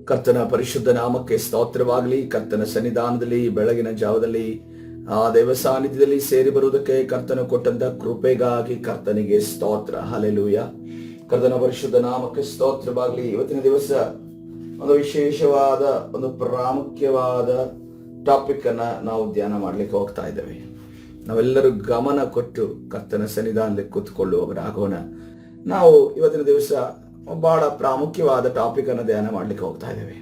ಕರ್ತನ ಪರಿಶುದ್ಧ ನಾಮಕ್ಕೆ ಸ್ತೋತ್ರವಾಗಲಿ. ಕರ್ತನ ಸನ್ನಿಧಾನದಲ್ಲಿ ಬೆಳಗಿನ ಜಾವದಲ್ಲಿ ಆ ದೇವ ಸಾನ್ನಿಧ್ಯದಲ್ಲಿ ಸೇರಿ ಬರುವುದಕ್ಕೆ ಕರ್ತನ ಕೊಟ್ಟಂತ ಕೃಪೆಗಾಗಿ ಕರ್ತನಿಗೆ ಸ್ತೋತ್ರ. ಹಲ್ಲೆಲೂಯಾ. ಕರ್ತನ ಪರಿಶುದ್ಧ ನಾಮಕ್ಕೆ ಸ್ತೋತ್ರವಾಗಲಿ. ಇವತ್ತಿನ ದಿವಸ ಒಂದು ವಿಶೇಷವಾದ ಒಂದು ಪ್ರಾಮುಖ್ಯವಾದ ಟಾಪಿಕ್ ಅನ್ನ ನಾವು ಧ್ಯಾನ ಮಾಡ್ಲಿಕ್ಕೆ ಹೋಗ್ತಾ ಇದ್ದೇವೆ. ನಾವೆಲ್ಲರೂ ಗಮನ ಕೊಟ್ಟು ಕರ್ತನ ಸನ್ನಿಧಾನದಲ್ಲಿ ಕೂತ್ಕೊಳ್ಳುವವರಾಗೋಣ. ನಾವು ಇವತ್ತಿನ ದಿವಸ ಬಹಳ ಪ್ರಾಮುಖ್ಯವಾದ ಟಾಪಿಕ್ ಅನ್ನು ಧ್ಯಾನ ಮಾಡ್ಲಿಕ್ಕೆ ಹೋಗ್ತಾ ಇದ್ದೇವೆ.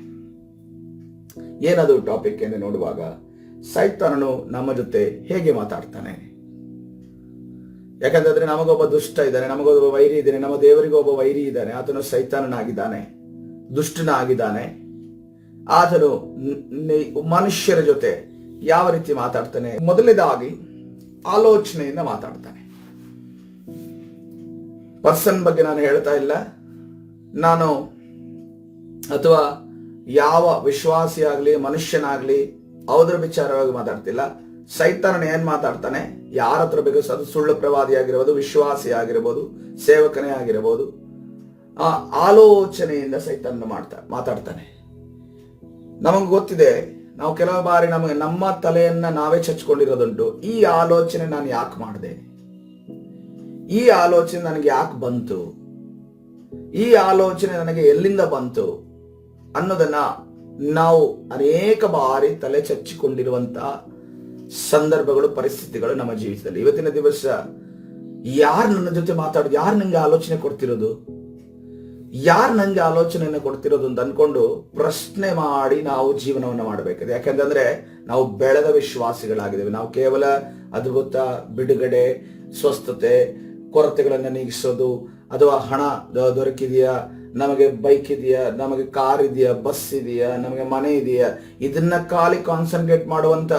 ಏನದು ಟಾಪಿಕ್ ಎಂದು ನೋಡುವಾಗ, ಸೈತಾನನು ನಮ್ಮ ಜೊತೆ ಹೇಗೆ ಮಾತಾಡ್ತಾನೆ. ಯಾಕಂತಂದ್ರೆ ನಮಗೊಬ್ಬ ದುಷ್ಟ ಇದ್ದಾನೆ, ನಮಗೊಬ್ಬ ವೈರಿ ಇದ್ದಾನೆ, ನಮ್ಮ ದೇವರಿಗೆ ಒಬ್ಬ ವೈರಿ ಇದ್ದಾನೆ. ಆತನು ಸೈತಾನನಾಗಿದ್ದಾನೆ, ದುಷ್ಟನಾಗಿದ್ದಾನೆ. ಆತನು ಮನುಷ್ಯರ ಜೊತೆ ಯಾವ ರೀತಿ ಮಾತಾಡ್ತಾನೆ? ಮೊದಲನೇದಾಗಿ ಆಲೋಚನೆಯಿಂದ ಮಾತಾಡ್ತಾನೆ. ಪರ್ಸನ್ ಬಗ್ಗೆ ನಾನು ಹೇಳ್ತಾ ಇಲ್ಲ, ನಾನು ಅಥವಾ ಯಾವ ವಿಶ್ವಾಸಿ ಆಗ್ಲಿ ಮನುಷ್ಯನಾಗ್ಲಿ ಅವರ ವಿಚಾರವಾಗಿ ಮಾತಾಡ್ತಿಲ್ಲ. ಸೈತಾನನ ಏನ್ ಮಾತಾಡ್ತಾನೆ, ಯಾರ ಹತ್ರ ಬೇಕು, ಅದು ಸುಳ್ಳು ಪ್ರವಾದಿ ಆಗಿರ್ಬೋದು, ವಿಶ್ವಾಸಿ ಆಗಿರ್ಬೋದು, ಸೇವಕನೇ ಆಗಿರ್ಬೋದು, ಆ ಆಲೋಚನೆಯಿಂದ ಸೈತಾನ ಮಾತಾಡ್ತಾನೆ. ನಮಗೆ ಗೊತ್ತಿದೆ, ನಾವು ಕೆಲವು ಬಾರಿ ನಮ್ಮ ತಲೆಯನ್ನ ನಾವೇ ಚಚ್ಕೊಂಡಿರೋದುಂಟು. ಈ ಆಲೋಚನೆ ನಾನು ಯಾಕೆ ಮಾಡಿದೆ, ಈ ಆಲೋಚನೆ ನನಗೆ ಯಾಕೆ ಬಂತು, ಈ ಆಲೋಚನೆ ನನಗೆ ಎಲ್ಲಿಂದ ಬಂತು ಅನ್ನೋದನ್ನ ನಾವು ಅನೇಕ ಬಾರಿ ತಲೆ ಚಚ್ಚಿಕೊಂಡಿರುವಂತಹ ಸಂದರ್ಭಗಳು, ಪರಿಸ್ಥಿತಿಗಳು ನಮ್ಮ ಜೀವಿತದಲ್ಲಿ. ಇವತ್ತಿನ ದಿವಸ ಯಾರು ನನ್ನ ಜೊತೆ ಮಾತಾಡೋದು, ಯಾರು ನಂಗೆ ಆಲೋಚನೆ ಕೊಡ್ತಿರೋದು, ಯಾರು ನಂಗೆ ಆಲೋಚನೆಯನ್ನು ಕೊಡ್ತಿರೋದು ಅಂತ ಅನ್ಕೊಂಡು ಪ್ರಶ್ನೆ ಮಾಡಿ ನಾವು ಜೀವನವನ್ನು ಮಾಡಬೇಕಿದೆ. ಯಾಕಂತಂದ್ರೆ ನಾವು ಬೆಳೆದ ವಿಶ್ವಾಸಿಗಳಾಗಿದ್ದೇವೆ. ನಾವು ಕೇವಲ ಅದ್ಭುತ, ಬಿಡುಗಡೆ, ಸ್ವಸ್ಥತೆ, ಕೊರತೆಗಳನ್ನು ನೀಗಿಸೋದು, ಅಥವಾ ಹಣ ದೊರಕಿದೆಯಾ, ನಮಗೆ ಬೈಕ್ ಇದೆಯಾ, ನಮಗೆ ಕಾರ್ ಇದೆಯಾ, ಬಸ್ ಇದೆಯಾ, ನಮಗೆ ಮನೆ ಇದೆಯಾ, ಇದನ್ನ ಖಾಲಿ ಕಾನ್ಸಂಟ್ರೇಟ್ ಮಾಡುವಂತ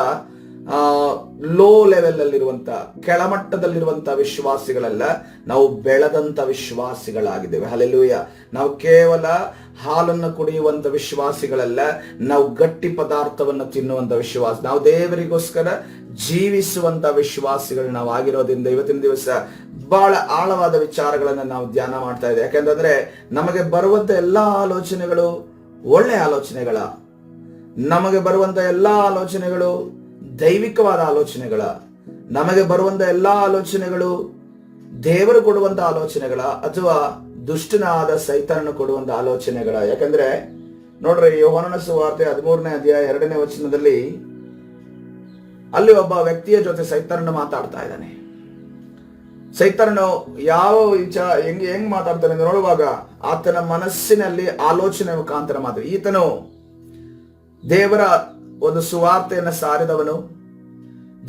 ಲೋ ಲೆವೆಲ್ ಅಲ್ಲಿರುವಂತ, ಕೆಳಮಟ್ಟದಲ್ಲಿರುವಂತ ವಿಶ್ವಾಸಿಗಳಲ್ಲ, ನಾವು ಬೆಳೆದಂತ ವಿಶ್ವಾಸಿಗಳಾಗಿದ್ದೇವೆ. ಹಲ್ಲೆಲೂಯಾ. ನಾವು ಕೇವಲ ಹಾಲನ್ನು ಕುಡಿಯುವಂತ ವಿಶ್ವಾಸಿಗಳಲ್ಲ, ನಾವು ಗಟ್ಟಿ ಪದಾರ್ಥವನ್ನು ತಿನ್ನುವಂತ ವಿಶ್ವಾಸ, ನಾವು ದೇವರಿಗೋಸ್ಕರ ಜೀವಿಸುವಂತ ವಿಶ್ವಾಸಿಗಳು ನಾವು ಆಗಿರೋದ್ರಿಂದ ಇವತ್ತಿನ ದಿವಸ ಬಹಳ ಆಳವಾದ ವಿಚಾರಗಳನ್ನ ನಾವು ಧ್ಯಾನ ಮಾಡ್ತಾ ಇದ್ದೇವೆ. ಯಾಕಂತಂದ್ರೆ ನಮಗೆ ಬರುವಂತ ಎಲ್ಲಾ ಆಲೋಚನೆಗಳು ಒಳ್ಳೆ ಆಲೋಚನೆಗಳ, ನಮಗೆ ಬರುವಂತ ಎಲ್ಲಾ ಆಲೋಚನೆಗಳು ದೈವಿಕವಾದ ಆಲೋಚನೆಗಳ, ನಮಗೆ ಬರುವಂತ ಎಲ್ಲಾ ಆಲೋಚನೆಗಳು ದೇವರು ಕೊಡುವಂತ ಆಲೋಚನೆಗಳ, ಅಥವಾ ದುಷ್ಟನಾದ ಸೈತಾನನು ಕೊಡುವಂತ ಆಲೋಚನೆಗಳ. ಯಾಕಂದ್ರೆ ನೋಡ್ರಿ, ಯೋಹಾನನ ಸುವಾರ್ತೆ 13ನೇ ಅಧ್ಯಾಯ 2ನೇ ವಚನದಲ್ಲಿ ಅಲ್ಲಿ ಒಬ್ಬ ವ್ಯಕ್ತಿಯ ಜೊತೆ ಸೈತಾನನು ಮಾತಾಡ್ತಾ ಇದ್ದಾನೆ. ಸೈತಾನನು ಯಾವ ಹೆಂಗ್ ಮಾತಾಡ್ತಾನೆ ಅಂತ ನೋಡುವಾಗ, ಆತನ ಮನಸ್ಸಿನಲ್ಲಿ ಆಲೋಚನೆ ಮುಖಾಂತರ ಮಾತ್ರ. ಈತನು ದೇವರ ಒಂದು ಸುವಾರ್ತೆಯನ್ನು ಸಾರಿದವನು,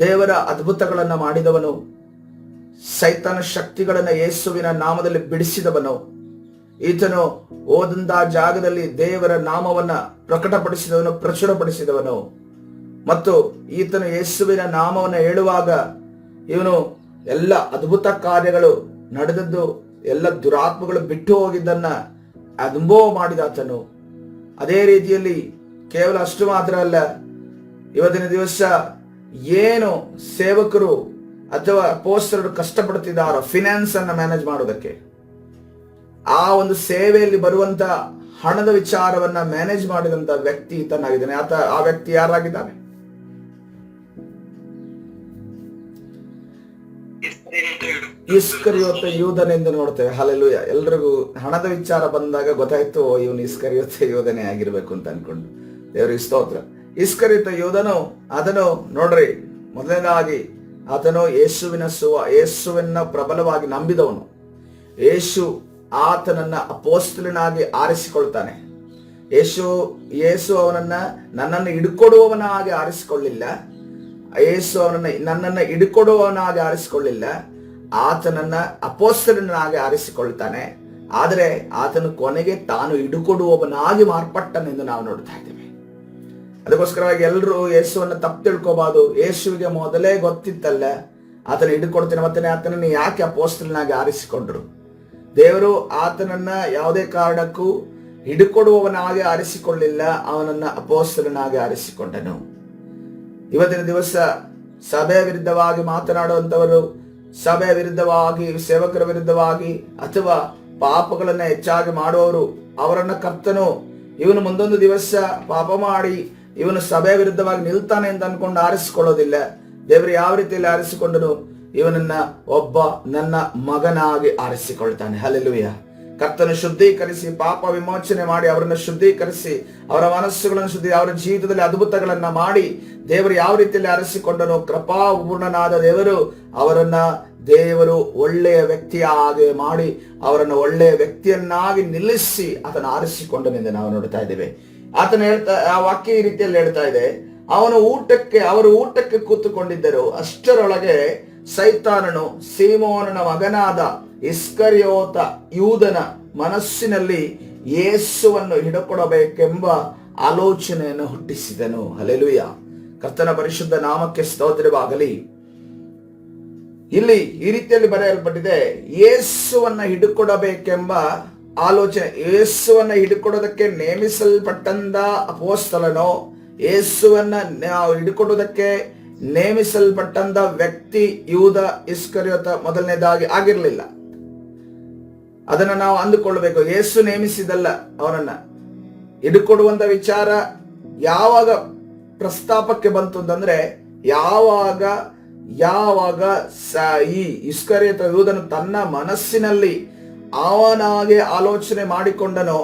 ದೇವರ ಅದ್ಭುತಗಳನ್ನ ಮಾಡಿದವನು, ಸೈತಾನ ಶಕ್ತಿಗಳನ್ನ ಯೇಸುವಿನ ನಾಮದಲ್ಲಿ ಬಿಡಿಸಿದವನು. ಈತನು ಹೋದಂತ ಜಾಗದಲ್ಲಿ ದೇವರ ನಾಮವನ್ನ ಪ್ರಕಟಪಡಿಸಿದವನು, ಪ್ರಚುರಪಡಿಸಿದವನು. ಮತ್ತು ಈತನು ಯೇಸುವಿನ ನಾಮವನ್ನು ಹೇಳುವಾಗ ಇವನು ಎಲ್ಲ ಅದ್ಭುತ ಕಾರ್ಯಗಳು ನಡೆದದ್ದು, ಎಲ್ಲ ದುರಾತ್ಮಗಳು ಬಿಟ್ಟು ಹೋಗಿದ್ದನ್ನ ಅನುಭವ ಮಾಡಿದಾತನು. ಅದೇ ರೀತಿಯಲ್ಲಿ ಕೇವಲ ಅಷ್ಟು ಮಾತ್ರ ಅಲ್ಲ, ಇವತ್ತಿನ ದಿವಸ ಏನು ಸೇವಕರು ಅಥವಾ ಪೋಸ್ಟರ್ಗಳು ಕಷ್ಟಪಡ್ತಿದ್ದಾರೋ ಫಿನಾನ್ಸ್ ಅನ್ನ ಮ್ಯಾನೇಜ್ ಮಾಡೋದಕ್ಕೆ, ಆ ಒಂದು ಸೇವೆಯಲ್ಲಿ ಬರುವಂತ ಹಣದ ವಿಚಾರವನ್ನ ಮ್ಯಾನೇಜ್ ಮಾಡಿದಂತ ವ್ಯಕ್ತಿ ಈತನಾಗಿದ್ದಾನೆ. ಆ ವ್ಯಕ್ತಿ ಯಾರಾಗಿದ್ದಾನೆ? ಇಸ್ಕರಿಯೋತ ಯೂದನೆಂದು ನೋಡ್ತೇವೆ. ಹಲ್ಲೆಲೂಯಾ. ಎಲ್ರಿಗೂ ಹಣದ ವಿಚಾರ ಬಂದಾಗ ಗೊತ್ತಾಯ್ತು, ಇವನು ಇಸ್ಕರಿಯೋತ ಯೂದನೆ ಆಗಿರ್ಬೇಕು ಅಂತ ಅನ್ಕೊಂಡು. ದೇವರಿಗೆ ಸ್ತೋತ್ರ. ಇಸ್ಕರಿಯೋತ ಯೂದನು, ಅದನ್ನು ನೋಡ್ರಿ, ಮೊದಲನೇದಾಗಿ ಆತನು ಯೇಸುವನ್ನ ಪ್ರಬಲವಾಗಿ ನಂಬಿದವನು. ಆತನನ್ನ ಅಪೊಸ್ತಲನಾಗಿ ಆರಿಸಿಕೊಳ್ತಾನೆ. ಯೇಸು ಅವನನ್ನ ನನ್ನನ್ನು ಹಿಡ್ಕೊಡುವವನಾಗಿ ಆರಿಸಿಕೊಳ್ಳಿಲ್ಲ. ನನ್ನನ್ನು ಹಿಡ್ಕೊಡುವವನಾಗಿ ಆರಿಸಿಕೊಳ್ಳಿಲ್ಲ, ಆತನನ್ನ ಅಪೊಸ್ತಲನಾಗಿ ಆರಿಸಿಕೊಳ್ತಾನೆ. ಆದರೆ ಆತನು ಕೊನೆಗೆ ತಾನು ಹಿಡುಕೊಡುವವನಾಗಿ ಮಾರ್ಪಟ್ಟನೆಂದು ನಾವು ನೋಡ್ತಾ ಇದ್ದೇವೆ. ಅದಕ್ಕೋಸ್ಕರವಾಗಿ ಎಲ್ಲರೂ ಯೇಸುವನ್ನ ತಪ್ಪು ತಿಳ್ಕೋಬಾರ್ದು. ಯೇಸುವಿಗೆ ಮೊದಲೇ ಗೊತ್ತಿತ್ತಲ್ಲ ಆತನ ಹಿಡ್ಕೊಡ್ತೇನೆ, ಮತ್ತೆ ಆತನನ್ನು ಯಾಕೆ ಅಪೊಸ್ತಲನಾಗಿ ಆರಿಸಿಕೊಂಡ್ರು? ದೇವರು ಆತನನ್ನ ಯಾವುದೇ ಕಾರಣಕ್ಕೂ ಹಿಡುಕೊಡುವವನಾಗಿ ಆರಿಸಿಕೊಳ್ಳಿಲ್ಲ, ಅವನನ್ನ ಅಪೊಸ್ತಲನಾಗಿ ಆರಿಸಿಕೊಂಡನು. ಇವತ್ತಿನ ದಿವಸ ಸಭೆಯ ವಿರುದ್ಧವಾಗಿ ಮಾತನಾಡುವಂತವರು, ಸಭೆಯ ವಿರುದ್ಧವಾಗಿ, ಸೇವಕರ ವಿರುದ್ಧವಾಗಿ ಅಥವಾ ಪಾಪಗಳನ್ನ ಹೆಚ್ಚಾಗಿ ಮಾಡುವವರು, ಅವರನ್ನ ಕರ್ತನು ಇವನು ಮುಂದೊಂದು ದಿವಸ ಪಾಪ ಮಾಡಿ ಇವನು ಸಭೆ ವಿರುದ್ಧವಾಗಿ ನಿಲ್ತಾನೆ ಅಂತ ಅನ್ಕೊಂಡು ಆರಿಸಿಕೊಳ್ಳೋದಿಲ್ಲ. ದೇವರು ಯಾವ ರೀತಿಯಲ್ಲಿ ಆರಿಸಿಕೊಂಡನು? ಇವನನ್ನ ಒಬ್ಬ ನನ್ನ ಮಗನಾಗಿ ಆರಿಸಿಕೊಳ್ತಾನೆ. ಹಲ್ಲೆಲೂಯ. ಕರ್ತನು ಶುದ್ಧೀಕರಿಸಿ ಪಾಪ ವಿಮೋಚನೆ ಮಾಡಿ ಅವರನ್ನು ಶುದ್ಧೀಕರಿಸಿ ಅವರ ಮನಸ್ಸುಗಳನ್ನು ಅವರ ಜೀವಿತದಲ್ಲಿ ಅದ್ಭುತಗಳನ್ನ ಮಾಡಿ ದೇವರು ಯಾವ ರೀತಿಯಲ್ಲಿ ಆರಿಸಿಕೊಂಡನು? ಕೃಪಾಪೂರ್ಣನಾದ ದೇವರು ಒಳ್ಳೆಯ ವ್ಯಕ್ತಿಯಾಗಿ ಮಾಡಿ ಅವರನ್ನು ಒಳ್ಳೆಯ ವ್ಯಕ್ತಿಯನ್ನಾಗಿ ನಿಲ್ಲಿಸಿ ಆತನ ಆರಿಸಿಕೊಂಡನೆಂದು ನಾವು ನೋಡ್ತಾ ಇದ್ದೇವೆ. ಆತನ ಆ ವಾಕ್ಯ ಈ ರೀತಿಯಲ್ಲಿ ಹೇಳ್ತಾ ಇದೆ, ಅವರು ಊಟಕ್ಕೆ ಕೂತುಕೊಂಡಿದ್ದರು. ಅಷ್ಟರೊಳಗೆ ಸೈತಾನನು ಸೀಮೋನನ ಮಗನಾದ ಇಸ್ಕರಿಯೋತ ಯೂದನ ಮನಸ್ಸಿನಲ್ಲಿ ಯೇಸುವನ್ನು ಹಿಡುಕೊಡಬೇಕೆಂಬ ಆಲೋಚನೆಯನ್ನು ಹುಟ್ಟಿಸಿದನು. ಹಲ್ಲೆಲೂಯ. ಕರ್ತನ ಪರಿಶುದ್ಧ ನಾಮಕ್ಕೆ ಸ್ತೋತ್ರವಾಗಲಿ. ಇಲ್ಲಿ ಈ ರೀತಿಯಲ್ಲಿ ಬರೆಯಲ್ಪಟ್ಟಿದೆ, ಯೇಸುವನ್ನ ಹಿಡುಕೊಡಬೇಕೆಂಬ ಆಲೋಚನೆ. ಯೇಸುವನ್ನ ಹಿಡುಕೊಡೋದಕ್ಕೆ ನೇಮಿಸಲ್ಪಟ್ಟಂತ ಅಪೊಸ್ತಲನೋ, ಯೇಸುವನ್ನ ಹಿಡುಕೊಡೋದಕ್ಕೆ ನೇಮಿಸಲ್ಪಟ್ಟಂತ ವ್ಯಕ್ತಿ ಯೂದ ಇಸ್ಕರಿಯೋತ ಮೊದಲನೇದಾಗಿ ಆಗಿರಲಿಲ್ಲ. ಅದನ್ನ ನಾವು ಅಂದುಕೊಳ್ಳಬೇಕು. ಯೇಸು ನೇಮಿಸಿದಲ್ಲ. ಅವನನ್ನ ಹಿಡುಕೊಡುವಂತ ವಿಚಾರ ಯಾವಾಗ ಪ್ರಸ್ತಾಪಕ್ಕೆ ಬಂತು ಅಂತಂದ್ರೆ, ಯಾವಾಗ ಈ ಇಸ್ಕರಿಯೋತ ಯೂದನು ತನ್ನ ಮನಸ್ಸಿನಲ್ಲಿ ಅವನಾಗೆ ಆಲೋಚನೆ ಮಾಡಿಕೊಂಡನೋ,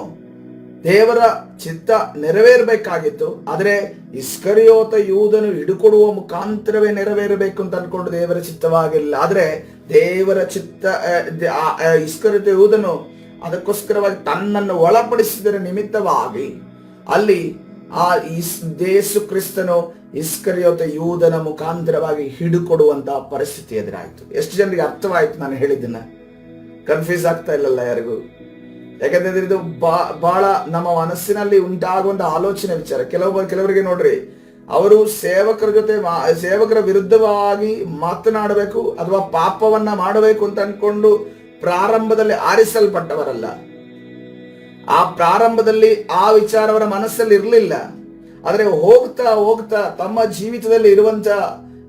ದೇವರ ಚಿತ್ತ ನೆರವೇರಬೇಕಾಗಿತ್ತು. ಆದರೆ ಇಸ್ಕರಿಯೋತ ಯೂದನು ಹಿಡುಕೊಡುವ ಮುಖಾಂತರವೇ ನೆರವೇರಬೇಕು ಅಂತ ಅನ್ಕೊಂಡು ದೇವರ ಚಿತ್ತವಾಗಿಲ್ಲ. ಆದ್ರೆ ದೇವರ ಚಿತ್ತ, ಇಸ್ಕರಿಯೋತ ಯೂದನು ಅದಕ್ಕೋಸ್ಕರವಾಗಿ ತನ್ನನ್ನು ಒಳಪಡಿಸಿದರ ನಿಮಿತ್ತವಾಗಿ ಅಲ್ಲಿ ಯೇಸು ಕ್ರಿಸ್ತನು ಇಸ್ಕರಿಯೋತ ಯೂದನ ಮುಖಾಂತರವಾಗಿ ಹಿಡುಕೊಡುವಂತಹ ಪರಿಸ್ಥಿತಿ ಎದುರಾಯಿತು. ಎಷ್ಟು ಜನರಿಗೆ ಅರ್ಥವಾಯ್ತು ನಾನು ಹೇಳಿದ್ದನ್ನ? ಕನ್ಫ್ಯೂಸ್ ಆಗ್ತಾ ಇಲ್ಲಲ್ಲ ಯಾರಿಗೂ? ಯಾಕಂದ್ರೆ ಇದು ಬಹಳ ನಮ್ಮ ಮನಸ್ಸಿನಲ್ಲಿ ಉಂಟಾಗುವಂತ ಆಲೋಚನೆ ವಿಚಾರ. ಕೆಲವರಿಗೆ ನೋಡ್ರಿ, ಅವರು ಸೇವಕರ ವಿರುದ್ಧವಾಗಿ ಮಾತನಾಡಬೇಕು ಅಥವಾ ಪಾಪವನ್ನ ಮಾಡಬೇಕು ಅಂತ ಅನ್ಕೊಂಡು ಪ್ರಾರಂಭದಲ್ಲಿ ಆರಿಸಲ್ಪಟ್ಟವರಲ್ಲ. ಆ ಪ್ರಾರಂಭದಲ್ಲಿ ಆ ವಿಚಾರ ಅವರ ಮನಸ್ಸಲ್ಲಿ ಇರಲಿಲ್ಲ. ಆದ್ರೆ ಹೋಗ್ತಾ ಹೋಗ್ತಾ ತಮ್ಮ ಜೀವಿತದಲ್ಲಿ ಇರುವಂತ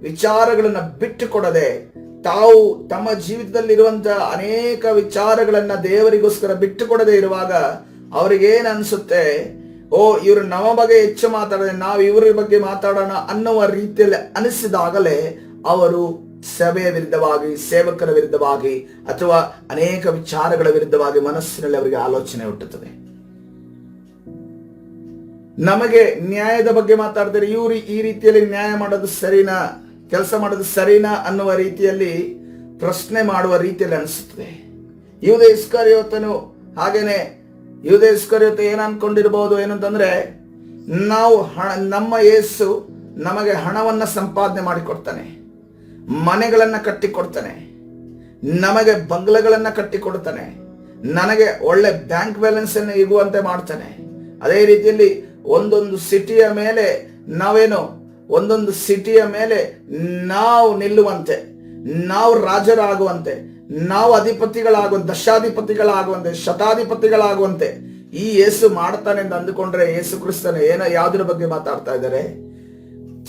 ವಿಚಾರಗಳನ್ನ ಬಿಟ್ಟು ಕೊಡದೆ, ತಾವು ತಮ್ಮ ಜೀವಿತದಲ್ಲಿ ಇರುವಂತ ಅನೇಕ ವಿಚಾರಗಳನ್ನ ದೇವರಿಗೋಸ್ಕರ ಬಿಟ್ಟು ಕೊಡದೆ ಇರುವಾಗ ಅವ್ರಿಗೇನ್ ಅನ್ಸುತ್ತೆ, ಇವರು ನಮ್ಮ ಬಗ್ಗೆ ಹೆಚ್ಚು ಮಾತಾಡದೆ ನಾವು ಇವರ ಬಗ್ಗೆ ಮಾತಾಡೋಣ ಅನ್ನುವ ರೀತಿಯಲ್ಲಿ ಅನಿಸಿದಾಗಲೇ ಅವರು ಸಭೆಯ ವಿರುದ್ಧವಾಗಿ, ಸೇವಕರ ವಿರುದ್ಧವಾಗಿ ಅಥವಾ ಅನೇಕ ವಿಚಾರಗಳ ವಿರುದ್ಧವಾಗಿ ಮನಸ್ಸಿನಲ್ಲಿ ಅವರಿಗೆ ಆಲೋಚನೆ ಹುಟ್ಟುತ್ತದೆ. ನಮಗೆ ನ್ಯಾಯದ ಬಗ್ಗೆ ಮಾತಾಡ್ತಾರೆ, ಇವರು ಈ ರೀತಿಯಲ್ಲಿ ನ್ಯಾಯ ಮಾಡೋದು ಸರಿನಾ, ಕೆಲಸ ಮಾಡೋದು ಸರಿನಾ ಅನ್ನುವ ರೀತಿಯಲ್ಲಿ ಪ್ರಶ್ನೆ ಮಾಡುವ ರೀತಿಯಲ್ಲಿ ಅನಿಸುತ್ತದೆ. ಯೂದ ಇಸ್ಕರಿಯೋತನು ಹಾಗೇನೆ, ಯೂದ ಇಸ್ಕರಿಯೋತ ಏನ್ ಅನ್ಕೊಂಡಿರ್ಬಹುದು ಏನಂತಂದ್ರೆ, ನಮ್ಮ ಯೇಸು ನಮಗೆ ಹಣವನ್ನ ಸಂಪಾದನೆ ಮಾಡಿಕೊಡ್ತಾನೆ, ಮನೆಗಳನ್ನ ಕಟ್ಟಿಕೊಡ್ತಾನೆ, ನಮಗೆ ಬಂಗ್ಲೆಗಳನ್ನ ಕಟ್ಟಿಕೊಡ್ತಾನೆ, ನನಗೆ ಒಳ್ಳೆ ಬ್ಯಾಂಕ್ ಬ್ಯಾಲೆನ್ಸ್ ಅನ್ನು ಇಗುವಂತೆ ಮಾಡ್ತಾನೆ. ಅದೇ ರೀತಿಯಲ್ಲಿ ಒಂದೊಂದು ಸಿಟಿಯ ಮೇಲೆ ನಾವು ನಿಲ್ಲುವಂತೆ, ನಾವು ರಾಜರಾಗುವಂತೆ, ನಾವು ಅಧಿಪತಿಗಳಾಗುವಂತೆ, ದಶಾಧಿಪತಿಗಳಾಗುವಂತೆ, ಶತಾಧಿಪತಿಗಳಾಗುವಂತೆ ಈ ಯೇಸು ಮಾಡ್ತಾನೆ ಅಂತ ಅಂದುಕೊಂಡ್ರೆ, ಯೇಸು ಕ್ರಿಸ್ತನ ಯಾವುದರ ಬಗ್ಗೆ ಮಾತಾಡ್ತಾ ಇದ್ದಾರೆ?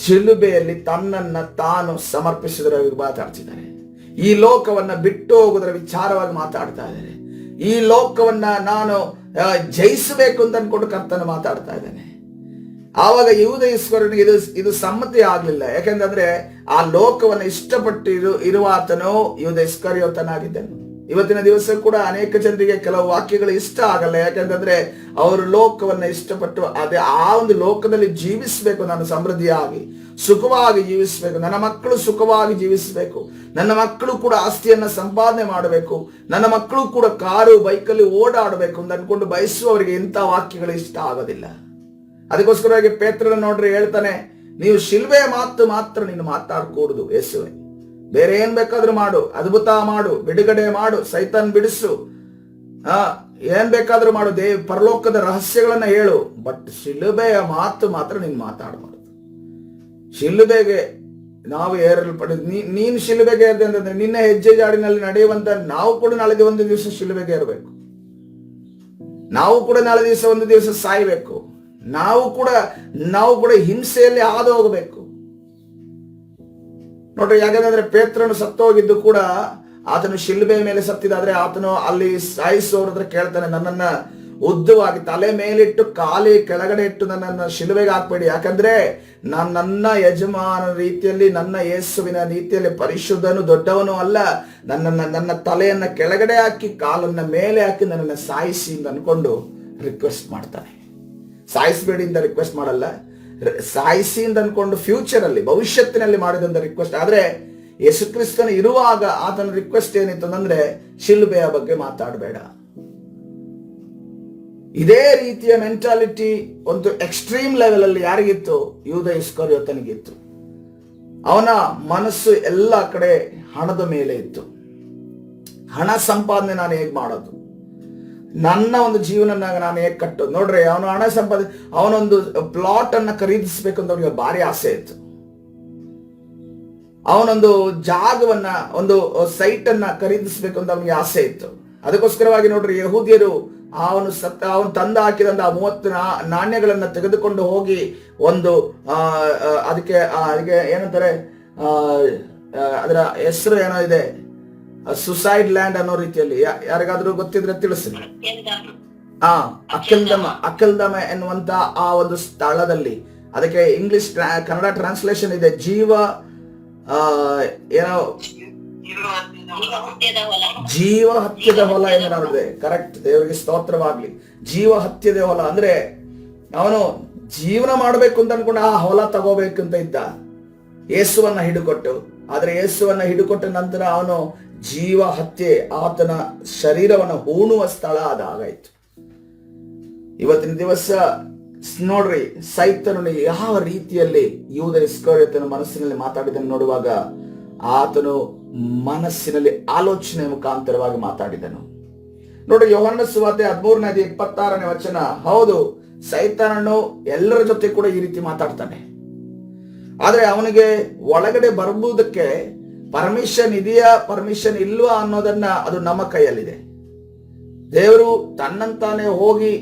ಶಿಲುಬೆಯಲ್ಲಿ ತನ್ನನ್ನ ತಾನು ಸಮರ್ಪಿಸಿದರ ಮಾತಾಡ್ತಿದ್ದಾರೆ. ಈ ಲೋಕವನ್ನ ಬಿಟ್ಟು ಹೋಗುವುದರ ವಿಚಾರವಾಗಿ ಮಾತಾಡ್ತಾ ಇದ್ದಾರೆ. ಈ ಲೋಕವನ್ನ ನಾನು ಜಯಿಸಬೇಕು ಅಂತ ಅನ್ಕೊಂಡು ಕರ್ತನ ಮಾತಾಡ್ತಾ ಇದ್ದಾನೆ. ಆವಾಗ ಯೂದ ಇಸ್ಕರಿಯೋತನಿಗೆ ಇದು ಸಮ್ಮತಿ ಆಗ್ಲಿಲ್ಲ. ಯಾಕೆಂದ್ರೆ ಆ ಲೋಕವನ್ನ ಇಷ್ಟಪಟ್ಟು ಇರುವಾತನು ಯೂದ ಇಸ್ಕರಿಯೋತನಾಗಿದ್ದನು. ಇವತ್ತಿನ ದಿವಸ ಕೂಡ ಅನೇಕ ಜನರಿಗೆ ಕೆಲವು ವಾಕ್ಯಗಳು ಇಷ್ಟ ಆಗಲ್ಲ. ಯಾಕೆಂತಂದ್ರೆ ಅವರು ಲೋಕವನ್ನ ಇಷ್ಟಪಟ್ಟು ಆ ಒಂದು ಲೋಕದಲ್ಲಿ ಜೀವಿಸಬೇಕು, ನಾನು ಸಮೃದ್ಧಿಯಾಗಿ ಸುಖವಾಗಿ ಜೀವಿಸಬೇಕು, ನನ್ನ ಮಕ್ಕಳು ಸುಖವಾಗಿ ಜೀವಿಸಬೇಕು, ನನ್ನ ಮಕ್ಕಳು ಕೂಡ ಆಸ್ತಿಯನ್ನ ಸಂಪಾದನೆ ಮಾಡಬೇಕು, ನನ್ನ ಮಕ್ಕಳು ಕೂಡ ಕಾರು ಬೈಕಲ್ಲಿ ಓಡಾಡಬೇಕು ಅಂತ ಅನ್ಕೊಂಡು ಬಯಸುವವರಿಗೆ ಇಂಥ ವಾಕ್ಯಗಳು ಇಷ್ಟ ಆಗೋದಿಲ್ಲ. ಅದಕ್ಕೋಸ್ಕರವಾಗಿ ಪೇತ್ರನ ನೋಡ್ರಿ ಹೇಳ್ತಾನೆ, ನೀವು ಶಿಲ್ಬೆಯ ಮಾತು ಮಾತ್ರ ನೀನು ಮಾತಾಡ್ಕೂಡುದು ಯೇಸುವೆ, ಬೇರೆ ಏನ್ ಬೇಕಾದ್ರೂ ಮಾಡು, ಅದ್ಭುತ ಮಾಡು, ಬಿಡುಗಡೆ ಮಾಡು, ಸೈತಾನ್ ಬಿಡಿಸು, ಏನ್ ಬೇಕಾದ್ರೂ ಮಾಡು, ಪರಲೋಕದ ರಹಸ್ಯಗಳನ್ನ ಹೇಳು, ಬಟ್ ಶಿಲುಬೆಯ ಮಾತು ಮಾತ್ರ ನೀನು ಮಾತಾಡಬಾರದು. ಶಿಲುಬೆಗೆ ನಾವು ನೀನು ಶಿಲುಬೆಗೆ ಏರಿದೆ ಅಂತಂದ್ರೆ ನಿನ್ನ ಹೆಜ್ಜೆ ಜಾಡಿನಲ್ಲಿ ನಡೆಯುವಂತ ನಾವು ಕೂಡ ನಾಳೆ ಒಂದು ದಿವಸ ಶಿಲುಬೆಗೆ ಏರಬೇಕು. ನಾವು ಕೂಡ ನಾಳೆ ದಿವಸ ಒಂದು ದಿವಸ ಸಾಯ್ಬೇಕು. ನಾವು ಕೂಡ ಹಿಂಸೆಯಲ್ಲಿ ಹಾದು ಹೋಗಬೇಕು ನೋಡ್ರಿ. ಯಾಕಂದ್ರೆ ಪೇತ್ರನು ಸತ್ತೋಗಿದ್ದು ಕೂಡ ಆತನು ಶಿಲ್ಬೆ ಮೇಲೆ ಸತ್ತಿದಾದ್ರೆ ಆತನು ಅಲ್ಲಿ ಸಾಯಿಸೋರ ಹತ್ರ ಕೇಳ್ತಾನೆ, ನನ್ನನ್ನ ಉದ್ದವಾಗಿ ತಲೆ ಮೇಲಿಟ್ಟು ಕಾಲಿ ಕೆಳಗಡೆ ಇಟ್ಟು ನನ್ನನ್ನು ಶಿಲುಬೆಗೆ ಹಾಕ್ಬೇಡಿ. ಯಾಕಂದ್ರೆ ನಾನು ನನ್ನ ಯಜಮಾನ ರೀತಿಯಲ್ಲಿ, ನನ್ನ ಯೇಸುವಿನ ರೀತಿಯಲ್ಲಿ ಪರಿಶುದ್ಧನು ದೊಡ್ಡವನು ಅಲ್ಲ. ನನ್ನ ತಲೆಯನ್ನ ಕೆಳಗಡೆ ಹಾಕಿ ಕಾಲನ್ನ ಮೇಲೆ ಹಾಕಿ ನನ್ನನ್ನು ಸಾಯಿಸಿ ಅಂತ ಅನ್ಕೊಂಡು ರಿಕ್ವೆಸ್ಟ್ ಮಾಡ್ತಾನೆ. ಸಾಯಿಸಬೇಡಿ ಅಂತ ರಿಕ್ವೆಸ್ಟ್ ಮಾಡಲ್ಲ, ಸಾಯಿಸಿ ಅಂತ ಅನ್ಕೊಂಡು ಫ್ಯೂಚರ್ ಅಲ್ಲಿ, ಭವಿಷ್ಯತ್ತಿನಲ್ಲಿ ಮಾಡಿದಂತ ರಿಕ್ವೆಸ್ಟ್. ಆದ್ರೆ ಯೇಸು ಕ್ರಿಸ್ತನ ಇರುವಾಗ ಆತನ ರಿಕ್ವೆಸ್ಟ್ ಏನಿತ್ತು ಅಂದ್ರೆ ಶಿಲುಬೆಯ ಬಗ್ಗೆ ಮಾತಾಡಬೇಡ. ಇದೇ ರೀತಿಯ ಮೆಂಟಾಲಿಟಿ ಒಂದು ಎಕ್ಸ್ಟ್ರೀಮ್ ಲೆವೆಲ್ ಅಲ್ಲಿ ಯಾರಿಗಿತ್ತು? ಯೂದ ಇಸ್ಕರಿಯೋತನಿಗಿತ್ತು. ಅವನ ಮನಸ್ಸು ಎಲ್ಲ ಕಡೆ ಹಣದ ಮೇಲೆ ಇತ್ತು. ಹಣ ಸಂಪಾದನೆ ನಾನು ಹೇಗ್ ಮಾಡೋದು, ನನ್ನ ಒಂದು ಜೀವನ ನಾನು ಹೇಗೆ ಕಟ್ಟೋದು. ನೋಡ್ರಿ, ಅವನು ಹಣ ಸಂಪಾದನೆ, ಅವನೊಂದು ಪ್ಲಾಟ್ ಅನ್ನ ಖರೀದಿಸ್ಬೇಕು ಅಂತ ಅವನಿಗೆ ಭಾರಿ ಆಸೆ ಇತ್ತು. ಅವನೊಂದು ಜಾಗವನ್ನ, ಒಂದು ಸೈಟ್ ಅನ್ನ ಖರೀದಿಸ್ಬೇಕು ಅಂತ ಅವನಿಗೆ ಆಸೆ ಇತ್ತು. ಅದಕ್ಕೋಸ್ಕರವಾಗಿ ನೋಡ್ರಿ, ಯಹೂದ್ಯರು ಅವನು ತಂದು ಹಾಕಿದಂತ 30 ನಾಣ್ಯಗಳನ್ನ ತೆಗೆದುಕೊಂಡು ಹೋಗಿ ಒಂದು ಅದಕ್ಕೆ ಏನಂತಾರೆ, ಅದರ ಹೆಸರು ಏನೋ ಇದೆ, ಸುಸೈಡ್ ಲ್ಯಾಂಡ್ ಅನ್ನೋ ರೀತಿಯಲ್ಲಿ. ಯಾರಿಗಾದ್ರೂ ಗೊತ್ತಿದ್ರೆ ತಿಳಿಸಿ. ಅಕೆಲ್ದಮ ಎನ್ನುವಂತ ಆ ಒಂದು ಸ್ಥಳದಲ್ಲಿ, ಅದಕ್ಕೆ ಇಂಗ್ಲಿಷ್ ಕನ್ನಡ ಟ್ರಾನ್ಸ್ಲೇಷನ್ ಇದೆ, ಜೀವ ಹತ್ಯದ ಹೊಲ ಎಂದು ನೋಡಿದೆ. ಕರೆಕ್ಟ್, ದೇವರಿಗೆ ಸ್ತೋತ್ರವಾಗ್ಲಿ. ಜೀವ ಹತ್ಯದ ಹೊಲ ಅಂದ್ರೆ ಅವನು ಜೀವನ ಮಾಡಬೇಕು ಅಂತ ಅನ್ಕೊಂಡು ಆ ಹೊಲ ತಗೋಬೇಕಂತ ಇದ್ದ, ಯೇಸುವನ್ನ ಹಿಡುಕೊಟ್ಟು. ಆದ್ರೆ ಯೇಸುವನ್ನ ಹಿಡುಕೊಟ್ಟ ನಂತರ ಅವನು ಜೀವ ಹತ್ಯೆ, ಆತನ ಶರೀರವನ್ನು ಹೂಣುವ ಸ್ಥಳ ಅದಾಗಾಯ್ತು. ಇವತ್ತಿನ ದಿವಸ ನೋಡ್ರಿ, ಸೈತನು ಯಾವ ರೀತಿಯಲ್ಲಿ ಯೂದ ಇಸ್ಕರಿಯೋತನ ಮನಸ್ಸಿನಲ್ಲಿ ಮಾತಾಡಿದನ್ನು ನೋಡುವಾಗ, ಆತನು ಮನಸ್ಸಿನಲ್ಲಿ ಆಲೋಚನೆ ಮುಖಾಂತರವಾಗಿ ಮಾತಾಡಿದನು. ನೋಡ್ರಿ, ಯೋಹನ್ನ ಸುವಾರ್ತೆ 13:26 ಹೌದು, ಸೈತಾನನು ಎಲ್ಲರ ಜೊತೆ ಕೂಡ ಈ ರೀತಿ ಮಾತಾಡ್ತಾನೆ. ಆದ್ರೆ ಅವನಿಗೆ ಒಳಗಡೆ ಬರುವುದಕ್ಕೆ ಪರ್ಮಿಷನ್ ಇದೆಯಾ, ಪರ್ಮಿಷನ್ ಇಲ್ವಾ ಅನ್ನೋದನ್ನ ಅದು ನಮ್ಮ ಕೈಯಲ್ಲಿದೆ. ದೇವರು ತನ್ನಂತಾನೆ ಹೋಗಿ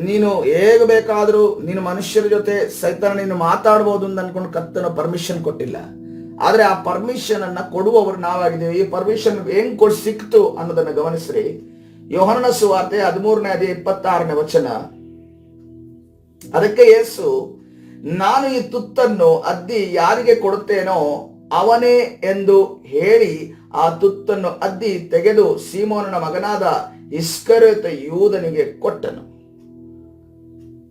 ನೀನು ಹೇಗೆ ಬೇಕಾದ್ರೂ ನೀನು ಮನುಷ್ಯರ ಜೊತೆ ಸೈತಾನ ನೀನು ಮಾತಾಡಬಹುದು ಅಂತ ಅನ್ಕೊಂಡು ಕರ್ತನ ಪರ್ಮಿಷನ್ ಕೊಟ್ಟಿಲ್ಲ. ಆದ್ರೆ ಆ ಪರ್ಮಿಷನ್ ಅನ್ನ ಕೊಡುವವರು ನಾವಾಗಿದ್ದೀವಿ. ಈ ಪರ್ಮಿಷನ್ ಹೆಂಗ್ ಸಿಕ್ತು ಅನ್ನೋದನ್ನ ಗಮನಿಸ್ರಿ. ಯೋಹನ್ನ ಸುವಾರ್ತೆ 13:26 ಅದಕ್ಕೆ ಯೇಸು, ನಾನು ಈ ತುತ್ತನ್ನು ಅದ್ದಿ ಯಾರಿಗೆ ಕೊಡುತ್ತೇನೋ ಅವನೇ ಎಂದು ಹೇಳಿ ಆ ತುತ್ತನ್ನು ಅದ್ದಿ ತೆಗೆದು ಸೀಮೋನನ ಮಗನಾದ ಇಸ್ಕರಿಯೋತ ಯೂದನಿಗೆ ಕೊಟ್ಟನು.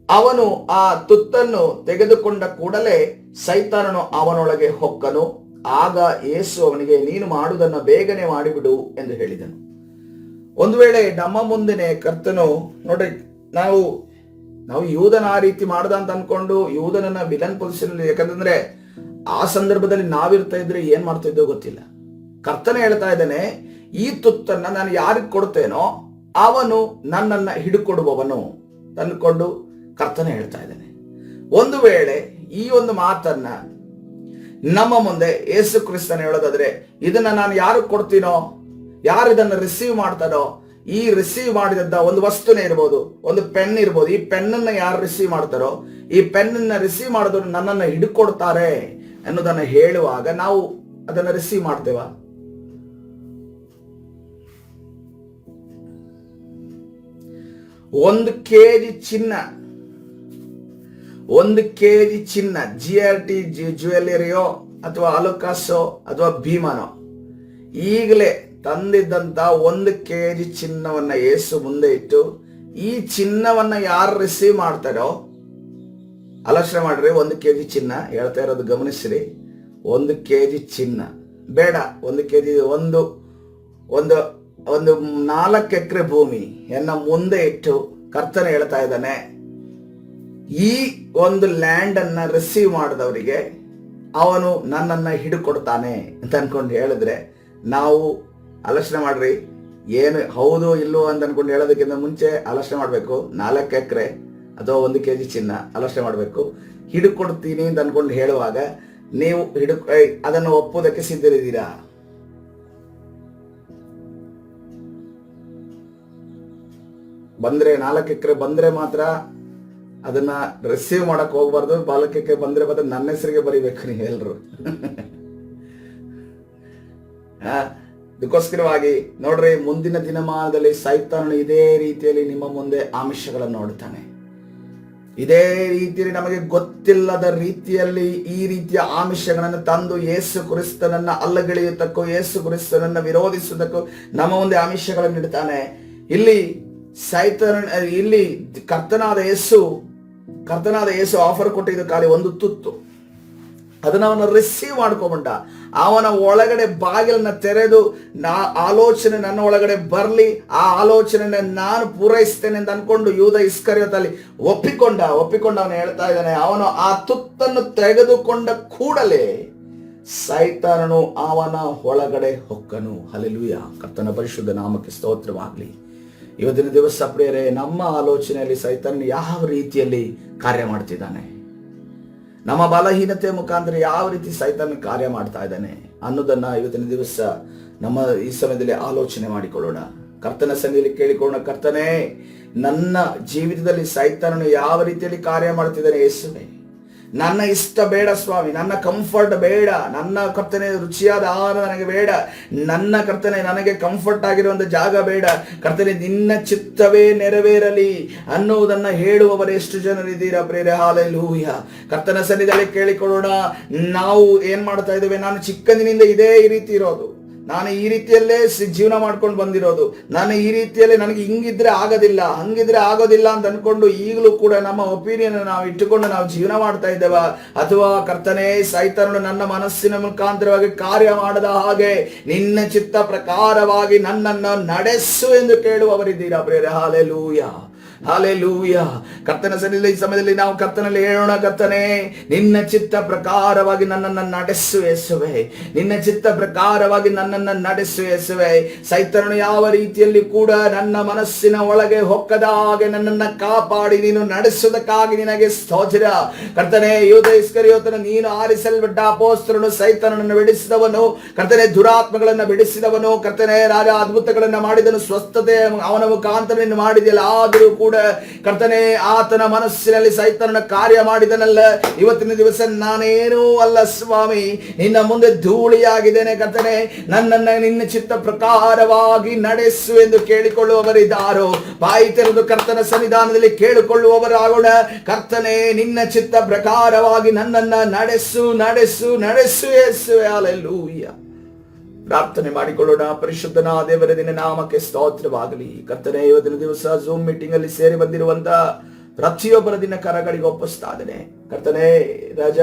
ಅವನು ಆ ತುತ್ತನ್ನು ತೆಗೆದುಕೊಂಡ ಕೂಡಲೇ ಸೈತಾನನು ಅವನೊಳಗೆ ಹೊಕ್ಕನು. ಆಗ ಯೇಸು ಅವನಿಗೆ, ನೀನು ಮಾಡುವುದನ್ನು ಬೇಗನೆ ಮಾಡಿಬಿಡು ಎಂದು ಹೇಳಿದನು. ಒಂದು ವೇಳೆ ನಮ್ಮ ಮುಂದೆನೆ ಕರ್ತನು, ನೋಡ್ರಿ, ನಾವು ಯೂದನ ಆ ರೀತಿ ಮಾಡ್ದ ಅಂತ ಅನ್ಕೊಂಡು ಯೂದನನ್ನ ವಿಲನ್ ಪೊಸಿಷನ್, ಯಾಕಂತಂದ್ರೆ ಆ ಸಂದರ್ಭದಲ್ಲಿ ನಾವಿರ್ತಾ ಇದ್ರೆ ಏನ್ ಮಾಡ್ತಾ ಇದ್ದೋ ಗೊತ್ತಿಲ್ಲ. ಕರ್ತನೆ ಹೇಳ್ತಾ ಇದ್ದಾನೆ, ಈ ತುತ್ತನ್ನ ನಾನು ಯಾರಿಗೆ ಕೊಡ್ತೇನೋ ಅವನು ನನ್ನನ್ನ ಹಿಡುಕೊಡುವವನು ತಂದುಕೊಂಡು ಕರ್ತನೆ ಹೇಳ್ತಾ ಇದ್ದಾನೆ. ಒಂದು ವೇಳೆ ಈ ಒಂದು ಮಾತನ್ನ ನಮ್ಮ ಮುಂದೆ ಯೇಸು ಕ್ರಿಸ್ತನ ಹೇಳೋದಾದ್ರೆ, ಇದನ್ನ ನಾನು ಯಾರಿಗೆ ಕೊಡ್ತೀನೋ, ಯಾರು ಇದನ್ನ ರಿಸೀವ್ ಮಾಡ್ತಾರೋ, ಈ ರಿಸೀವ್ ಮಾಡಿದಂತ ಒಂದು ವಸ್ತುನೇ ಇರ್ಬೋದು, ಒಂದು ಪೆನ್ ಇರ್ಬೋದು, ಈ ಪೆನ್ನನ್ನ ಯಾರು ರಿಸೀವ್ ಮಾಡ್ತಾರೋ, ಈ ಪೆನ್ನನ್ನ ರಿಸೀವ್ ಮಾಡಿದವರು ನನ್ನನ್ನು ಹಿಡ್ಕೊಡ್ತಾರೆ ಅನ್ನೋದನ್ನ ಹೇಳುವಾಗ ನಾವು ಅದನ್ನ ರಿಸೀವ್ ಮಾಡ್ತೇವ? ಒಂದು ಕೆಜಿ ಚಿನ್ನ GRT ಜ್ಯುವೆಲ್ಲರಿಯೋ ಅಥವಾ ಅಲುಕಾಸೋ ಅಥವಾ ಭೀಮನೋ ಈಗಲೇ ತಂದಿದ್ದಂತ 1 ಕೆಜಿ ಚಿನ್ನವನ್ನ ಯೇಸು ಮುಂದೆ ಇಟ್ಟು, ಈ ಚಿನ್ನವನ್ನ ಯಾರು ರಿಸೀವ್ ಮಾಡ್ತಾರೋ, ಆಲೋಚನೆ ಮಾಡ್ರಿ, 1 ಕೆಜಿ ಚಿನ್ನ ಹೇಳ್ತಾ ಇರೋದು ಗಮನಿಸ್ರಿ. 1 ಕೆಜಿ ಚಿನ್ನ ಬೇಡ, 1 ಕೆಜಿ ಒಂದು 4 ಎಕರೆ ಭೂಮಿ ಎನ್ನ ಮುಂದೆ ಇಟ್ಟು ಕರ್ತನೆ ಹೇಳ್ತಾ ಇದ್ದಾನೆ, ಈ ಒಂದು ಲ್ಯಾಂಡ್ ಅನ್ನ ರಿಸೀವ್ ಮಾಡಿದವರಿಗೆ ಅವನು ನನ್ನನ್ನ ಹಿಡ್ಕೊಡ್ತಾನೆ ಅಂತ ಅನ್ಕೊಂಡು ಹೇಳಿದ್ರೆ, ನಾವು ಆಲೋಚನೆ ಮಾಡ್ರಿ, ಏನು ಹೌದು ಇಲ್ಲೋ ಅಂತ ಅನ್ಕೊಂಡು ಹೇಳೋದಕ್ಕಿಂತ ಮುಂಚೆ ಆಲೋಚನೆ ಮಾಡ್ಬೇಕು. 4 ಎಕರೆ ಅಥವಾ 1 ಕೆಜಿ ಚಿನ್ನ ಆಲೋಚನೆ ಮಾಡ್ಬೇಕು. ಹಿಡ್ಕೊಡ್ತೀನಿ ಅಂತ ಅನ್ಕೊಂಡು ಹೇಳುವಾಗ ನೀವು ಅದನ್ನು ಒಪ್ಪುವುದಕ್ಕೆ ಸಿದ್ಧರಿದ್ದೀರಾ? ಬಂದ್ರೆ 4 ಎಕರೆ ಬಂದ್ರೆ ಮಾತ್ರ ಅದನ್ನ ರಿಸೀವ್ ಮಾಡಕ್ ಹೋಗ್ಬಾರ್ದು. 4 ಎಕರೆ ಬಂದ್ರೆ ಮಾತ್ರ ನನ್ನ ಹೆಸರಿಗೆ ಬರಿಬೇಕು ನೀವು ಎಲ್ರು. ಇದಕ್ಕೋಸ್ಕರವಾಗಿ ನೋಡ್ರಿ, ಮುಂದಿನ ದಿನಮಾನದಲ್ಲಿ ಸೈತಾನನು ಇದೇ ರೀತಿಯಲ್ಲಿ ನಿಮ್ಮ ಮುಂದೆ ಆಮಿಷಗಳನ್ನು ನೋಡ್ತಾನೆ. ಇದೇ ರೀತಿಯಲ್ಲಿ ನಮಗೆ ಗೊತ್ತಿಲ್ಲದ ರೀತಿಯಲ್ಲಿ ಈ ರೀತಿಯ ಆಮಿಷಗಳನ್ನು ತಂದು ಯೇಸು ಕ್ರಿಸ್ತನನ್ನ ಅಲ್ಲಗಳೆಯುವುದಕ್ಕೂ ಯೇಸು ಕ್ರಿಸ್ತನನ್ನ ವಿರೋಧಿಸುವುದಕ್ಕೂ ನಮ್ಮ ಮುಂದೆ ಆಮಿಷಗಳನ್ನು ಇಡ್ತಾನೆ. ಇಲ್ಲಿ ಇಲ್ಲಿ ಕರ್ತನಾದ ಯೇಸು ಆಫರ್ ಕೊಟ್ಟಿದ್ದು ಖಾಲಿ ಒಂದು ತುತ್ತು. ಅದನ್ನ ಅವನು ರಿಸೀವ್ ಮಾಡ್ಕೊಂಡ. ಅವನ ಒಳಗಡೆ ಬಾಗಿಲನ್ನ ತೆರೆದು ಆಲೋಚನೆ ನನ್ನ ಒಳಗಡೆ ಬರ್ಲಿ, ಆ ಆಲೋಚನೆ ನಾನು ಪೂರೈಸ್ತೇನೆ ಅಂತ ಅನ್ಕೊಂಡು ಯೂದ ಇಸ್ಕರಿಯೋತಲ್ಲಿ ಒಪ್ಪಿಕೊಂಡ. ಅವನು ಹೇಳ್ತಾ ಇದ್ದಾನೆ, ಅವನು ಆ ತುತ್ತನ್ನು ತೆಗೆದುಕೊಂಡ ಕೂಡಲೇ ಸೈತಾನನು ಅವನ ಒಳಗಡೆ ಹೊಕ್ಕನು. ಹಲ್ಲೆಲೂಯಾ. ಕರ್ತನ ಪರಿಶುದ್ಧ ನಾಮಕ್ಕೆ ಸ್ತೋತ್ರವಾಗಲಿ. ಇವತ್ತಿನ ದಿವಸ ಪ್ರಿಯರೇ, ನಮ್ಮ ಆಲೋಚನೆಯಲ್ಲಿ ಸೈತಾನ ಯಾವ ರೀತಿಯಲ್ಲಿ ಕಾರ್ಯ ಮಾಡ್ತಿದ್ದಾನೆ, ನಮ್ಮ ಬಲಹೀನತೆ ಮುಖಾಂತರ ಯಾವ ರೀತಿ ಸೈತಾನ ಕಾರ್ಯ ಮಾಡ್ತಾ ಇದ್ದಾನೆ ಅನ್ನೋದನ್ನ ಇವತ್ತಿನ ದಿವಸ ನಮ್ಮ ಈ ಸಮಯದಲ್ಲಿ ಆಲೋಚನೆ ಮಾಡಿಕೊಳ್ಳೋಣ. ಕರ್ತನ ಸನ್ನಿಧಿಯಲ್ಲಿ ಕೇಳಿಕೊಳ್ಳೋಣ, ಕರ್ತನೇ, ನನ್ನ ಜೀವಿತದಲ್ಲಿ ಸೈತಾನನು ಯಾವ ರೀತಿಯಲ್ಲಿ ಕಾರ್ಯ ಮಾಡ್ತಿದ್ದಾನೆ ಯೇಸುವೆ. ನನ್ನ ಇಷ್ಟ ಬೇಡ ಸ್ವಾಮಿ, ನನ್ನ ಕಂಫರ್ಟ್ ಬೇಡ, ನನ್ನ ಕರ್ತನೆ ರುಚಿಯಾದ ಆಹಾರ ನನಗೆ ಬೇಡ, ನನ್ನ ಕರ್ತನೆ ನನಗೆ ಕಂಫರ್ಟ್ ಆಗಿರುವಂತ ಜಾಗ ಬೇಡ, ಕರ್ತನೆ ನಿನ್ನ ಚಿತ್ತವೇ ನೆರವೇರಲಿ ಅನ್ನುವುದನ್ನ ಹೇಳುವವರು ಎಷ್ಟು ಜನರಿದ್ದೀರಾ ಪ್ರೇರೆ. ಹಾಲೆಲೂಯಾ. ಕರ್ತನ ಸನ್ನಿಧಿಯಲ್ಲಿ ಕೇಳಿಕೊಳ್ಳೋಣ, ನಾವು ಏನ್ ಮಾಡ್ತಾ ಇದ್ದೇವೆ? ನಾನು ಚಿಕ್ಕಂದಿನಿಂದ ಇದೇ ರೀತಿ ಇರೋದು, ನಾನು ಈ ರೀತಿಯಲ್ಲೇ ಜೀವನ ಮಾಡ್ಕೊಂಡು ಬಂದಿರೋದು, ನಾನು ಈ ರೀತಿಯಲ್ಲೇ ನನಗೆ ಹಿಂಗಿದ್ರೆ ಆಗೋದಿಲ್ಲ, ಹಂಗಿದ್ರೆ ಆಗೋದಿಲ್ಲ ಅಂತ ಅನ್ಕೊಂಡು ಈಗಲೂ ಕೂಡ ನಮ್ಮ ಒಪಿನಿಯನ್ ನಾವು ಇಟ್ಟುಕೊಂಡು ನಾವು ಜೀವನ ಮಾಡ್ತಾ ಇದ್ದೇವ? ಅಥವಾ ಕರ್ತನೇ, ಸೈತಾನನು ನನ್ನ ಮನಸ್ಸಿನ ಮುಖಾಂತರವಾಗಿ ಕಾರ್ಯ ಮಾಡದ ಹಾಗೆ ನಿನ್ನ ಚಿತ್ತ ಪ್ರಕಾರವಾಗಿ ನನ್ನನ್ನು ನಡೆಸು ಎಂದು ಕೇಳುವವರಿದ್ದೀರಾ ಪ್ರೇರೆ. Hallelujah, hallelujah. ಕರ್ತನ ಸನ್ನಿಧಿಯಲ್ಲಿ ಈ ಸಮಯದಲ್ಲಿ ನಾವು ಕರ್ತನಲ್ಲಿ ಹೇಳೋಣ, ಕರ್ತನೇ, ನಿನ್ನ ಚಿತ್ತ ಪ್ರಕಾರವಾಗಿ ನನ್ನನ್ನು ನಡೆಸು ಯೇಸುವೆ, ನಿನ್ನ ಚಿತ್ತ ಪ್ರಕಾರವಾಗಿ ನನ್ನನ್ನು ನಡೆಸು ಯೇಸುವೆ. ಸೈತಾನನು ಯಾವ ರೀತಿಯಲ್ಲಿ ಕೂಡ ನನ್ನ ಮನಸ್ಸಿನ ಒಳಗೆ ಹೊಕ್ಕದ ಹಾಗೆ ನನ್ನನ್ನು ಕಾಪಾಡಿ ನೀನು ನಡೆಸುವುದಕ್ಕಾಗಿ ನಿನಗೆ ಸ್ತೋತ್ರ. ಕರ್ತನೇ, ಯೂದ ಇಸ್ಕರಿಯೋತನ ನೀನು ಆರಿಸಲ್ಪಟ್ಟ ಅಪೊಸ್ತಲನು, ಸೈತಾನನನ್ನು ಬಿಡಿಸಿದವನು, ಕರ್ತನೇ, ದುರಾತ್ಮಗಳನ್ನು ಬಿಡಿಸಿದವನು, ಕರ್ತನೇ ರಾಜ ಅದ್ಭುತಗಳನ್ನು ಮಾಡಿದನು, ಸ್ವಸ್ಥತೆ ಅವನ ಮುಖಾಂತರ ನೀನು ಮಾಡಿದೆಯಲ್ಲ. ಆದರೂ ಕೂಡ ಕರ್ತನೇ, ಆತನ ಮನಸ್ಸಿನಲ್ಲಿ ಸೈತಾನನ ಕಾರ್ಯ ಮಾಡಿದನಲ್ಲ. ಇವತ್ತಿನ ದಿವಸ ನಾನೇನೂ ಅಲ್ಲ ಸ್ವಾಮಿ, ನಿನ್ನ ಮುಂದೆ ಧೂಳಿಯಾಗಿದ್ದೇನೆ. ಕರ್ತನೇ, ನನ್ನನ್ನ ನಿನ್ನ ಚಿತ್ತ ಪ್ರಕಾರವಾಗಿ ನಡೆಸು ಎಂದು ಕೇಳಿಕೊಳ್ಳುವವರಿದ್ದಾರೋ ಬಾಯಿ ತೆರೆದು ಕರ್ತನ ಸನ್ನಿಧಾನದಲ್ಲಿ ಕೇಳಿಕೊಳ್ಳುವವರಾಗೋಣ. ಕರ್ತನೇ, ನಿನ್ನ ಚಿತ್ತ ಪ್ರಕಾರವಾಗಿ ನನ್ನನ್ನ ನಡೆಸು ನಡೆಸು ನಡೆಸು ಯೇಸುವೇ. ಹಲ್ಲೆಲೂಯಾ. ಪ್ರಾರ್ಥನೆ ಮಾಡಿಕೊಳ್ಳೋಣ. ಪರಿಶುದ್ಧನ ದೇವರ ನಿನ್ನ ನಾಮಕ್ಕೆ ಸ್ತೋತ್ರವಾಗಲಿ. ಕರ್ತನೇ, ಇವತ್ತಿನ ದಿವಸ ಝೂಮ್ ಮೀಟಿಂಗ್ ಅಲ್ಲಿ ಸೇರಿ ಬಂದಿರುವಂತ ಪ್ರತಿಯೊಬ್ಬರ ದಿನ ಕರಗಳಿಗೆ ಒಪ್ಪಿಸ್ತಾ ಇದ್ದೇನೆ. ಕರ್ತನೇ ರಾಜ,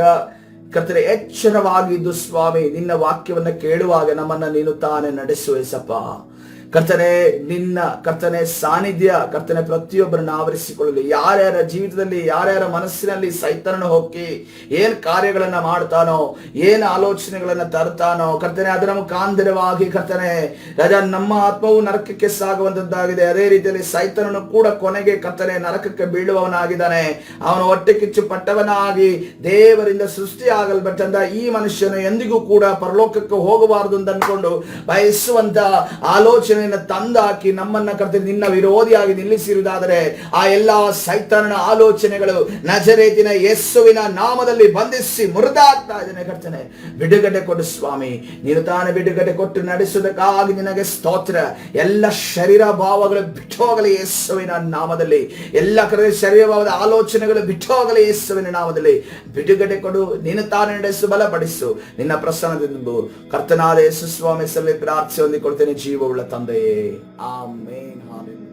ಕರ್ತನೆ, ಎಚ್ಚರವಾಗಿದ್ದು ಸ್ವಾಮಿ ನಿನ್ನ ವಾಕ್ಯವನ್ನ ಕೇಳುವಾಗ ನಮ್ಮನ್ನ ನೀನು ತಾನೇ ನಡೆಸುವೆಸಪ್ಪ. ಕರ್ತನೆ, ನಿನ್ನ ಕರ್ತನೆ ಸಾನ್ನಿಧ್ಯ ಕರ್ತನೆ ಪ್ರತಿಯೊಬ್ಬರನ್ನು ಆವರಿಸಿಕೊಳ್ಳಲಿ. ಯಾರ್ಯಾರ ಜೀವಿತದಲ್ಲಿ, ಯಾರ್ಯಾರ ಮನಸ್ಸಿನಲ್ಲಿ ಸೈತಾನನು ಹೋಗಿ ಏನ್ ಕಾರ್ಯಗಳನ್ನ ಮಾಡ್ತಾನೋ, ಏನ್ ಆಲೋಚನೆಗಳನ್ನ ತರ್ತಾನೋ ಕರ್ತನೆ, ಅದರ ಮುಖಾಂತರವಾಗಿ ಕರ್ತನೆ ರಾಜ ನಮ್ಮ ಆತ್ಮವು ನರಕಕ್ಕೆ ಸಾಗುವಂತದ್ದಾಗಿದೆ. ಅದೇ ರೀತಿಯಲ್ಲಿ ಸೈತಾನನು ಕೂಡ ಕೊನೆಗೆ ಕರ್ತನೆ ನರಕಕ್ಕೆ ಬೀಳುವವನಾಗಿದ್ದಾನೆ. ಅವನು ಹೊಟ್ಟೆ ಕಿಚ್ಚು ಪಟ್ಟವನಾಗಿ ದೇವರಿಂದ ಸೃಷ್ಟಿಯಾಗಲ್ಪಟ್ಟಂತ ಈ ಮನುಷ್ಯನು ಎಂದಿಗೂ ಕೂಡ ಪರಲೋಕಕ್ಕೆ ಹೋಗಬಾರದು ಅಂತ ಅನ್ಕೊಂಡು ಬಯಸುವಂತ ಆಲೋಚನೆ ತಂದಾಕಿ ನಮ್ಮನ್ನ ಕರ್ತನೆ ನಿನ್ನ ವಿರೋಧಿಯಾಗಿ ನಿಲ್ಲಿಸಿರುವುದಾದರೆ ಆ ಎಲ್ಲಾ ಸೈತಾನನ ಆಲೋಚನೆಗಳು ನಜರೇತಿನ ಯೇಸುವಿನ ನಾಮದಲ್ಲಿ ಬಂಧಿಸಿ ಮುರಿದಾಗ್ತಾ ಇದ್ದೇನೆ. ಕರ್ತನೆ, ಬಿಡುಗಡೆ ಕೊಡು ಸ್ವಾಮಿ, ನೀನು ತಾನೇ ಬಿಡುಗಡೆ ಕೊಟ್ಟು ನಡೆಸುವುದಕ್ಕಾಗಿ ನಿನಗೆ ಸ್ತೋತ್ರ. ಎಲ್ಲ ಶರೀರ ಭಾವಗಳು ಬಿಟ್ಟು ಹೋಗಲಿ ಯೇಸುವಿನ ನಾಮದಲ್ಲಿ. ಎಲ್ಲ ಕಡೆ ಶರೀರ ಭಾವದ ಆಲೋಚನೆಗಳು ಬಿಟ್ಟು ಹೋಗಲಿ ಯೇಸುವಿನ ನಾಮದಲ್ಲಿ. ಬಿಡುಗಡೆ ಕೊಡು, ನೀನು ತಾನೇ ನಡೆಸು, ಬಲಪಡಿಸು. ನಿನ್ನ ಪ್ರಸನ್ನದಿಂದ ಕರ್ತನಾದ ಯೇಸು ಸ್ವಾಮಿ ಸಲ್ಲಿ ಪ್ರಾರ್ಥನೆ ಹೊಂದಿಕೊಳ್ತೇನೆ ಜೀವವುಳ್ಳ ತಂದೆಯೇ. ಆಮೇನ್. ಹಾಲೆಲೂಯಾ.